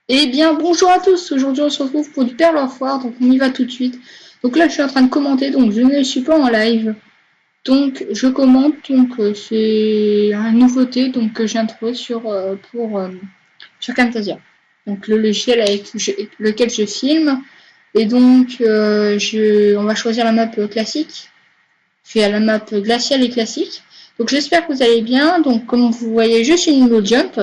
Eh bien, bonjour à tous. Aujourd'hui, on se retrouve pour du Perle of War, donc on y va tout de suite. Donc là, je suis en train de commenter, donc je ne suis pas en live. Donc, je commente, donc c'est une nouveauté donc, que j'ai introduit sur Camtasia. Donc, le logiciel avec lequel je filme. Et donc, on va choisir la map classique. Puis à la map glaciale et classique. Donc, j'espère que vous allez bien. Donc, comme vous voyez, je suis une low jump.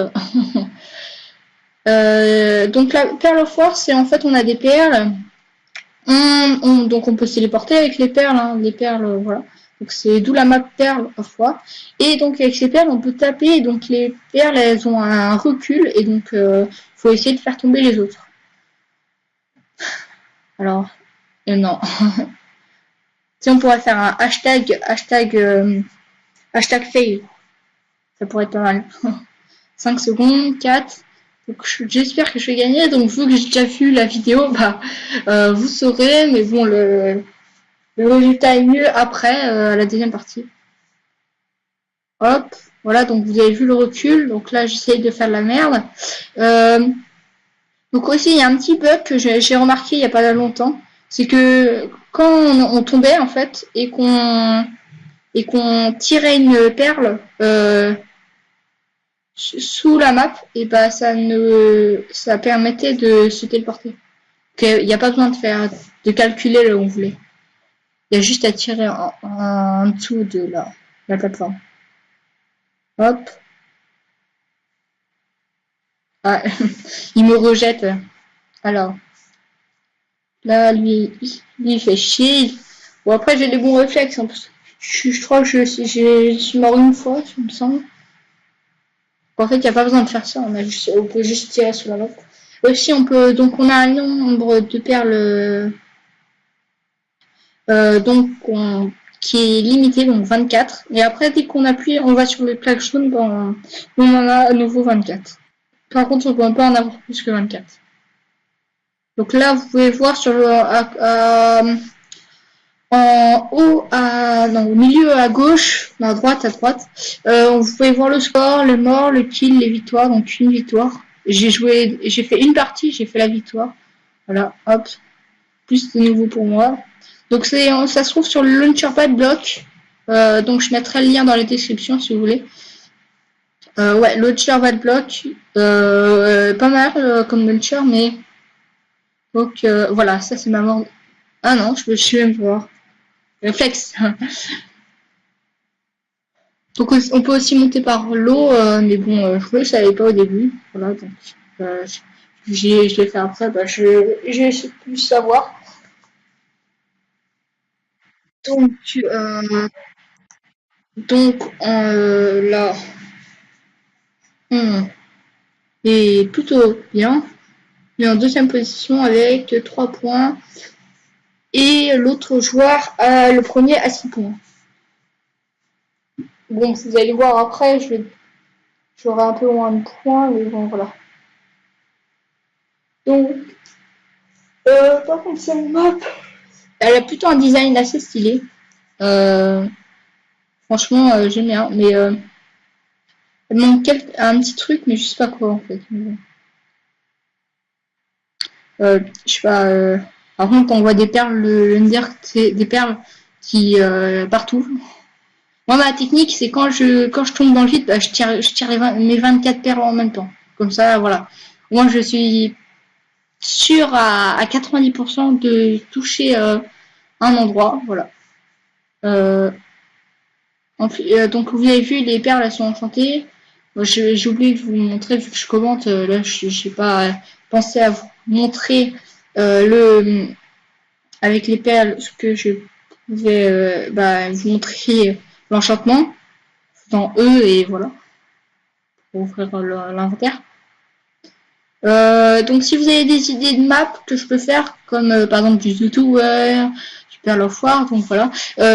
Donc la perle of war, c'est en fait on a des perles, donc on peut se téléporter avec les perles, hein, les perles, voilà. Donc c'est d'où la map perle of war. Et donc avec ces perles on peut taper, et donc les perles elles ont un recul et donc faut essayer de faire tomber les autres. Alors non, si on pourrait faire un hashtag fail, ça pourrait être pas mal. 5 secondes, 4. Donc j'espère que je vais gagner. Donc vu que j'ai déjà vu la vidéo, bah vous saurez, mais bon le résultat est mieux après la deuxième partie. Hop, voilà, donc vous avez vu le recul. Donc là j'essaye de faire de la merde. Euh, donc aussi il y a un petit bug que j'ai remarqué il n'y a pas longtemps. C'est que quand on tombait en fait et qu'on tirait une perle sous la map, et bah ça permettait de se téléporter. Il n'y a pas besoin de calculer là où on voulait. Il y a juste à tirer en dessous de la plateforme. Hop. Ah, il me rejette. Alors, là, lui il fait chier. Bon, après, j'ai des bons réflexes. Hein, parce que je crois que je suis mort une fois, il me semble. En fait, il n'y a pas besoin de faire ça. On peut juste tirer sur la map. Aussi, on a un nombre de perles, qui est limité, donc 24. Et après, dès qu'on appuie, on va sur les plaques jaunes, on en a à nouveau 24. Par contre, on ne peut pas en avoir plus que 24. Donc là, vous pouvez voir en haut, non, au milieu à gauche, non, à droite, vous pouvez voir le score, les morts, le kill, les victoires, donc une victoire. J'ai fait une partie, j'ai fait la victoire. Voilà, hop, plus de nouveau pour moi. Donc ça se trouve sur le Launcherpad Block. Donc je mettrai le lien dans la description si vous voulez. Ouais, Launcherpad Block, pas mal comme launcher, mais donc voilà, ça c'est ma mort. Ah non, je suis même voir. Réflexe. Donc on peut aussi monter par l'eau, mais bon, je ne savais pas au début. Voilà, donc euh, je l'ai fait après, bah, j'ai pu savoir. Donc, là, on est plutôt bien. Il est en deuxième position avec 3 points. Et l'autre joueur, le premier, à 6 points. Bon, vous allez voir après, j'aurai un peu moins de points, mais bon, voilà. Donc, par contre, cette map, elle a plutôt un design assez stylé. Euh, Franchement, j'aime bien. Mais elle manque un petit truc, mais je sais pas quoi en fait. Je sais pas. Par contre, on voit des perles, le Ender, c'est des perles qui partout. Moi, ma technique, c'est quand je tombe dans le vide, bah, je tire mes 24 perles en même temps. Comme ça, voilà. Moi, je suis sûr à 90% de toucher un endroit. Voilà. Euh, donc, vous avez vu, les perles, elles sont enchantées. J'ai oublié de vous montrer, vu que je commente, là, je n'ai pas pensé à vous montrer avec les perles, ce que je pouvais vous montrer l'enchantement dans E et voilà, pour ouvrir l'inventaire. Donc si vous avez des idées de maps que je peux faire, comme par exemple du The Tower, du Pearl of War, donc voilà,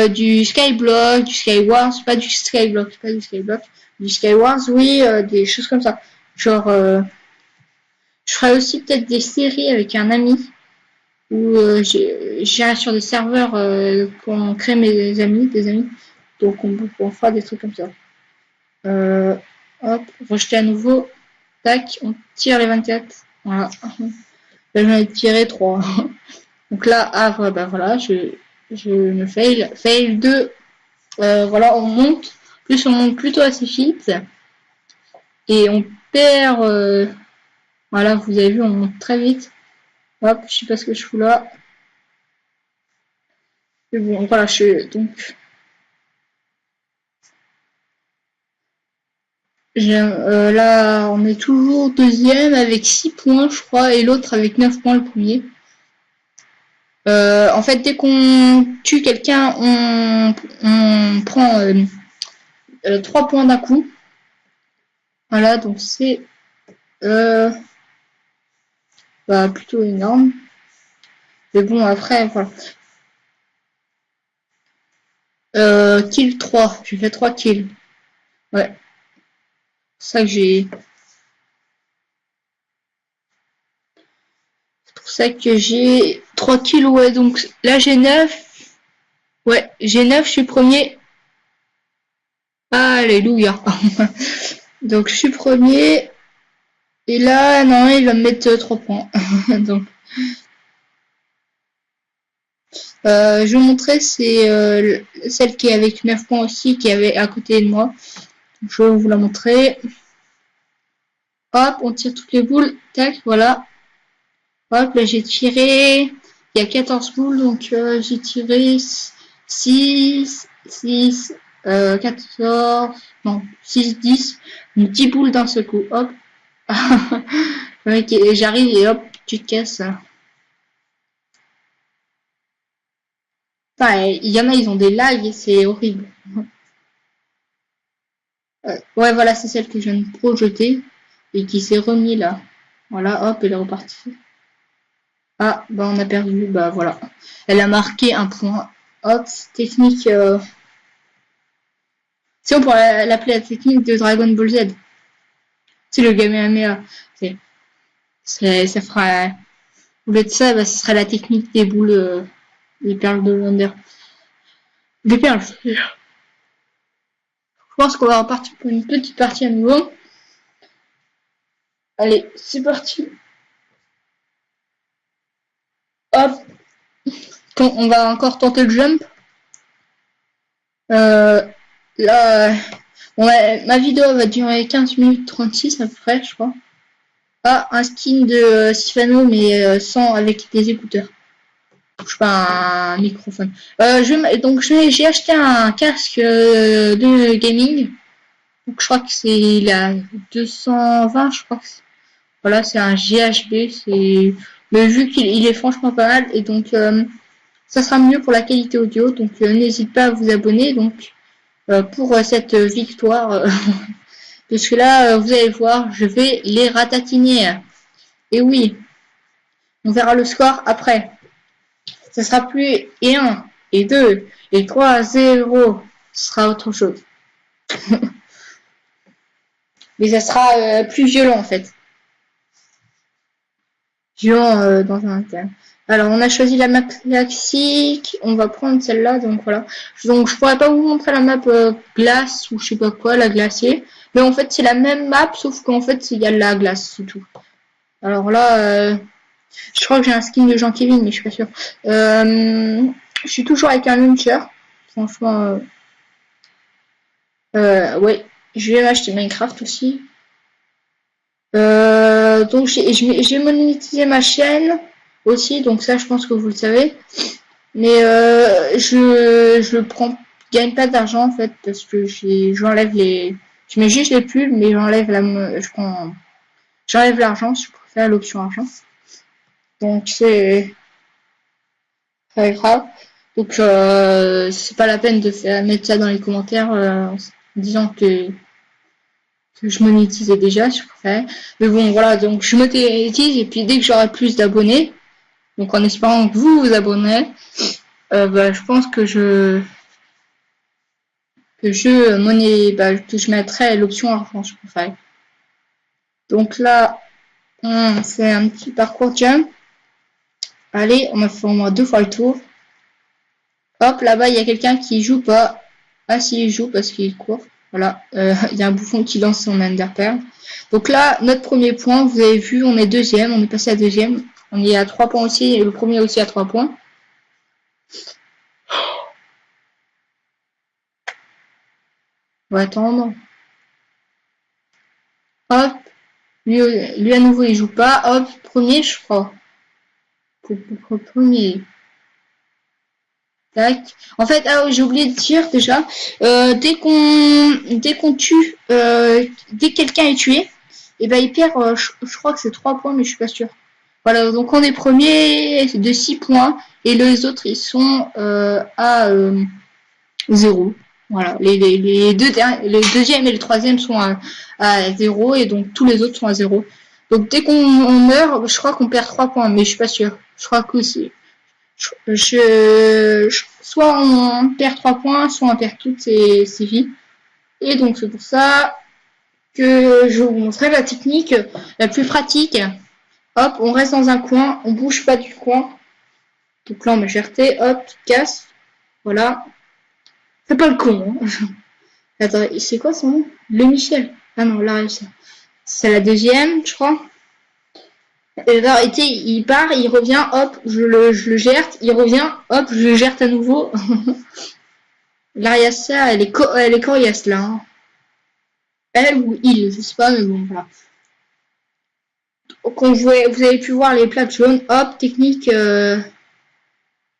du Skyblock, du Skywars, pas du Skyblock, du Skywars, oui, des choses comme ça. Genre, je ferai aussi peut-être des séries avec un ami où j'irai sur des serveurs pour créer des amis, donc on fera des trucs comme ça. Euh, Hop, rejeter à nouveau, tac, on tire les 24. Voilà. Là, j'en ai tiré 3. Donc là, ah, bah voilà, je me fail. Fail 2. Voilà, on monte. Plus on monte plutôt assez vite. Et on perd. Voilà, vous avez vu, on monte très vite. Hop, je sais pas ce que je fous là. Mais bon, voilà, donc. Là, on est toujours deuxième avec 6 points, je crois, et l'autre avec 9 points, le premier. En fait, dès qu'on tue quelqu'un, on prend 3 points d'un coup. Voilà, donc c'est bah, plutôt énorme. Mais bon, après, voilà. Kill 3. J'ai fait 3 kills. Ouais. C'est ça que j'ai. C'est pour ça que j'ai 3 kills, ouais. Donc là, j'ai 9. Ouais, j'ai 9, je suis premier. Alléluia. Donc je suis premier. Et là, non, il va me mettre 3 points. Donc, je vais vous montrer, c'est celle qui est avec 9 points aussi, qui avait à côté de moi. Je vais vous la montrer. Hop, on tire toutes les boules. Tac, voilà. Hop, là j'ai tiré. Il y a 14 boules, donc j'ai tiré 6, 6, 14, non, 6, 10. 10 boules d'un seul coup. Hop. Ok, j'arrive et hop, tu te casses. Enfin, il y en a, ils ont des lags et c'est horrible. Ouais, voilà, c'est celle que je viens de projeter et qui s'est remis là. Voilà, hop, elle est repartie. Ah, bah on a perdu, bah voilà. Elle a marqué un point. Hop, technique. Si on pourrait l'appeler la technique de Dragon Ball Z. C'est le Kamehameha. Ça fera. Au lieu de ça, bah, ce serait la technique des boules, des perles de Wonder. Des perles. Je pense qu'on va repartir pour une petite partie à nouveau. Allez, c'est parti. Hop, on va encore tenter le jump. Là, ouais, ma vidéo va durer 15 minutes 36 à peu près, je crois. Ah, un skin de Sifano, mais sans avec des écouteurs. Je sais pas, un microphone. Donc j'ai acheté un casque de gaming. Donc je crois que c'est il a 220, je crois que voilà, c'est un GHB, mais vu qu'il est franchement pas mal et donc ça sera mieux pour la qualité audio. Donc n'hésite pas à vous abonner donc pour cette victoire parce que là vous allez voir, je vais les ratatiner. Et oui, on verra le score après. Ce sera plus et 1, et 2, et 3, 0. Ce sera autre chose. Mais ça sera plus violent en fait. Violent dans un terme. Alors on a choisi la map classique. On va prendre celle-là. Donc voilà. Donc je pourrais pas vous montrer la map glace ou je sais pas quoi, la glacier. Mais en fait c'est la même map sauf qu'en fait il y a la glace, c'est tout. Alors là, je crois que j'ai un skin de Jean-Kevin, mais je suis pas sûre. Je suis toujours avec un launcher. Franchement, ouais, je vais m'acheter Minecraft aussi. Donc j'ai monétisé ma chaîne aussi, donc ça je pense que vous le savez. Mais je gagne pas d'argent en fait parce que j'enlève les, je mets juste les pubs, mais j'enlève l'argent, je préfère l'option argent. Donc c'est pas grave. Donc c'est pas la peine de mettre ça dans les commentaires en disant que je monétisais déjà, je préfère. Mais bon, voilà, donc je monétise et puis dès que j'aurai plus d'abonnés, donc en espérant que vous vous abonnez, bah, je pense que que je mettrai l'option argent, je préfère. Donc là, on fait un petit parcours jump. Allez, on a fait au moins 2 fois le tour. Hop, là-bas, il y a quelqu'un qui joue pas. Ah si, il joue parce qu'il court. Voilà, il y a un bouffon qui lance son Enderpearl. Donc là, notre premier point, vous avez vu, on est deuxième, on est passé à deuxième. On est à 3 points aussi, et le premier aussi à 3 points. On va attendre. Hop, lui à nouveau il joue pas. Hop, premier je crois. Premier. Tac. En fait, ah oui, j'ai oublié de dire déjà, dès qu'on tue, dès que quelqu'un est tué, et ben il perd, je crois que c'est 3 points, mais je suis pas sûre. Voilà, donc on est premier de 6 points, et les autres ils sont à 0. Voilà, les deux le deuxième et le troisième sont à 0, et donc tous les autres sont à 0. Donc dès qu'on meurt, je crois qu'on perd 3 points, mais je suis pas sûre. Je crois que c'est soit on perd 3 points, soit on perd toutes ses vies. Et donc c'est pour ça que je vous montrerai la technique la plus pratique. Hop, on reste dans un coin, on bouge pas du coin. Donc là on met GRT, hop, casse. Voilà. C'est pas le con. Hein. Attends, c'est quoi son nom? Le Michel. Ah non, là, c'est la deuxième, je crois. Et là, il part, il revient, hop, je le gerte, il revient, hop, je le gerte à nouveau. L'Ariassa, elle est coriace là. Hein. Elle ou il, je sais pas, mais bon, voilà. Quand vous avez pu voir les plates jaunes, hop, technique,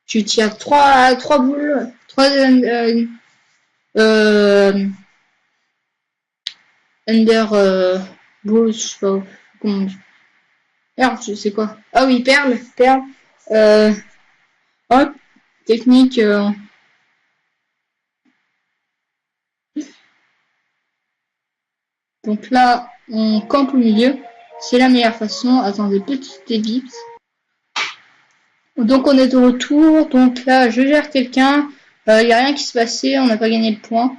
tu tires 3 boules, 3 under balls, je sais pas comment on dit. Merde, je sais quoi. Ah oui, perle. Hop, technique. Donc là, on campe au milieu. C'est la meilleure façon. Attendez, petite ellipse. Donc on est de retour. Donc là, je gère quelqu'un. Il n'y a rien qui se passait. On n'a pas gagné le point.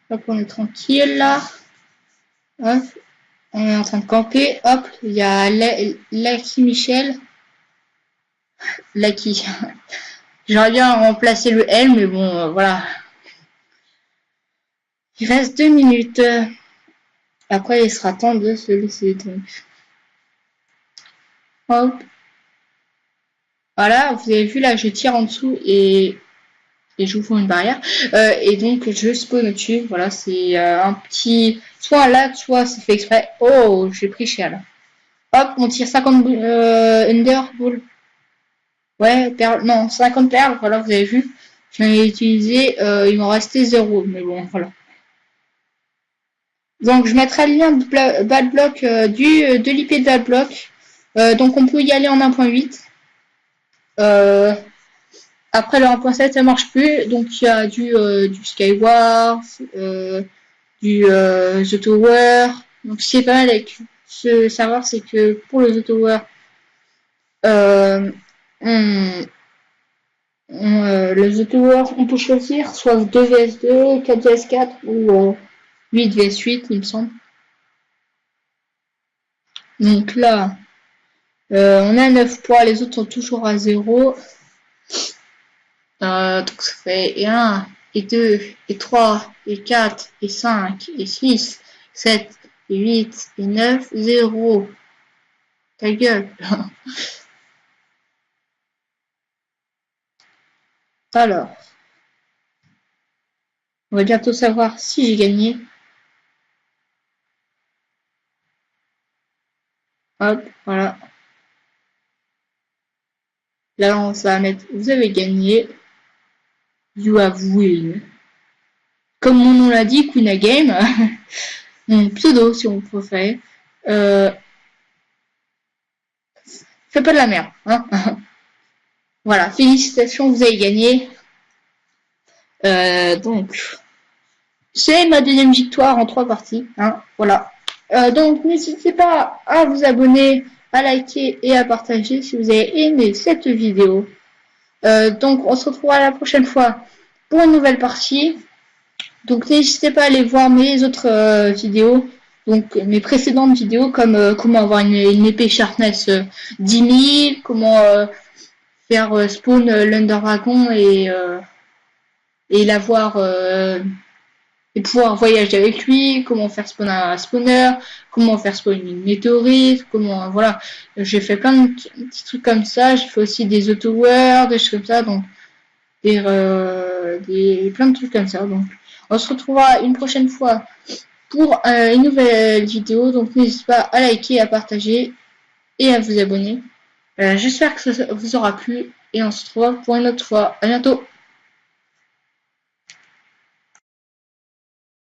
Hop, on est tranquille là. Hop, on est en train de camper. Hop, il y a Lucky Michel. Lucky. J'aurais bien remplacé le L, mais bon, voilà. Il reste 2 minutes. Après, il sera temps de se laisser. Donc. Hop. Voilà, vous avez vu là, je tire en dessous et j'ouvre une barrière. Et donc, je spawn au-dessus. Voilà, c'est un petit... Soit un lac, soit c'est fait exprès. Oh, j'ai pris cher là. Hop, on tire 50 Ender Ball. Ouais, perles. Non, 50 perles. Voilà, vous avez vu. Je l'ai utilisé. Il m'en restait 0. Mais bon, voilà. Donc je mettrai le lien de Bad Block de l'IP de Bad Block. Donc on peut y aller en 1.8. Après le 1.7 ça marche plus. Donc il y a du Skyward, du The Tower. Donc ce qui est pas mal avec ce serveur, c'est que pour le The Tower, le The Tower, on peut choisir soit 2 vs2, 4 vs4 ou 8 vs8 il me semble. Donc là, on a 9 points, les autres sont toujours à 0. Donc ça fait 1, et 2, et 3, et 4, et 5, et 6, 7, et 8, et 9, 0. Ta gueule. Alors, on va bientôt savoir si j'ai gagné. Hop, voilà. Là, on va mettre, vous avez gagné. You have win. Comme mon nom l'a dit, Queen a Game. Mon pseudo, si on préfère. Fais pas de la merde. Hein. Voilà, félicitations, vous avez gagné. Donc, c'est ma deuxième victoire en 3 parties. Hein, voilà. Donc, n'hésitez pas à vous abonner, à liker et à partager si vous avez aimé cette vidéo. Donc, on se retrouvera la prochaine fois pour une nouvelle partie. Donc, n'hésitez pas à aller voir mes autres vidéos. Donc, mes précédentes vidéos comme comment avoir une épée sharpness 10 000, comment faire spawn l'Under Dragon et et l'avoir et pouvoir voyager avec lui, comment faire spawn un spawner, comment faire spawn une météorite, comment voilà. J'ai fait plein de petits trucs comme ça, j'ai fait aussi des auto-wars, des choses comme ça, donc plein de trucs comme ça. Donc on se retrouvera une prochaine fois pour une nouvelle vidéo, donc n'hésitez pas à liker, à partager et à vous abonner. J'espère que ça vous aura plu et on se retrouve pour une autre fois. À bientôt.